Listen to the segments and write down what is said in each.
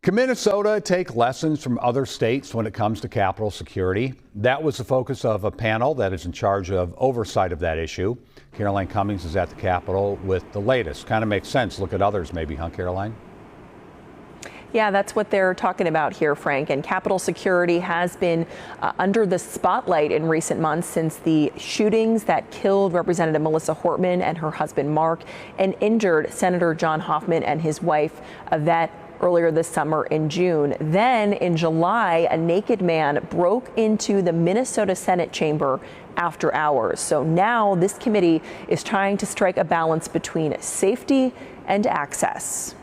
Can Minnesota take lessons from other states when it comes to Capitol security? That was the focus of a panel that is in charge of oversight of that issue. Caroline Cummings is at the Capitol with the latest. Kind of makes sense. Look at others maybe, huh, Caroline? Yeah, that's what they're talking about here, Frank. And Capitol security has been under the spotlight in recent months since the shootings that killed Representative Melissa Hortman and her husband Mark and injured Senator John Hoffman and his wife Yvette earlier this summer in June. Then in July, a naked man broke into the Minnesota Senate chamber after hours. So now this committee is trying to strike a balance between safety and access.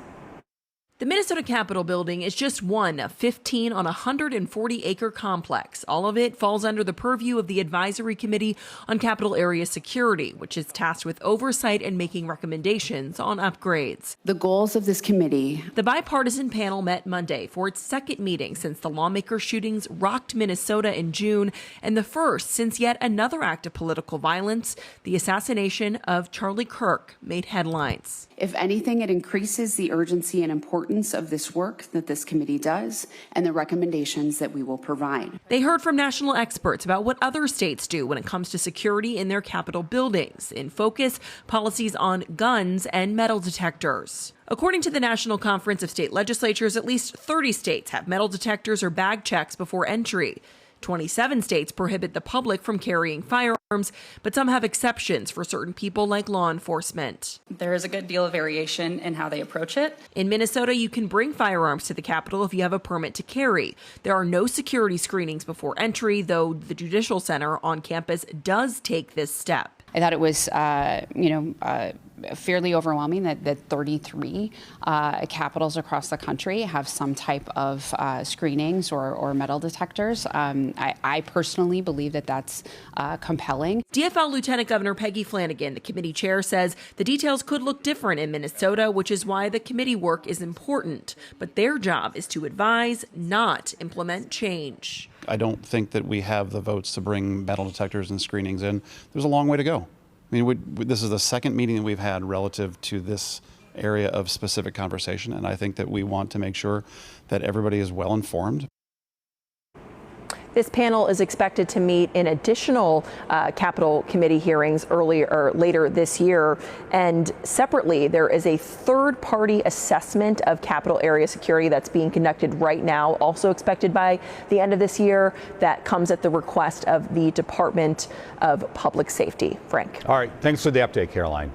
The Minnesota Capitol building is just one of 15 on a 140-acre complex. All of it falls under the purview of the Advisory Committee on Capitol Area Security, which is tasked with oversight and making recommendations on upgrades. The goals of this committee. The bipartisan panel met Monday for its second meeting since the lawmaker shootings rocked Minnesota in June, and the first since yet another act of political violence, the assassination of Charlie Kirk, made headlines. If anything, it increases the urgency and importance of this work that this committee does and the recommendations that we will provide. They heard from national experts about what other states do when it comes to security in their Capitol buildings. In focus, policies on guns and metal detectors. According to the National Conference of State Legislatures, at least 30 states have metal detectors or bag checks before entry. 27 states prohibit the public from carrying firearms, but some have exceptions for certain people like law enforcement. There is a good deal of variation in how they approach it. In Minnesota, you can bring firearms to the Capitol if you have a permit to carry. There are no security screenings before entry, though the Judicial Center on campus does take this step. I thought it was, fairly overwhelming that 33 capitals across the country have some type of screenings or metal detectors. I personally believe that that's compelling. DFL Lieutenant Governor Peggy Flanagan, the committee chair, says the details could look different in Minnesota, which is why the committee work is important. But their job is to advise, not implement change. I don't think that we have the votes to bring metal detectors and screenings in. There's a long way to go. I mean, this is the second meeting that we've had relative to this area of specific conversation, and I think that we want to make sure that everybody is well informed. This panel is expected to meet in additional Capitol Committee hearings later this year. And separately, there is a third-party assessment of Capitol area security that's being conducted right now, also expected by the end of this year. That comes at the request of the Department of Public Safety. Frank. All right. Thanks for the update, Caroline.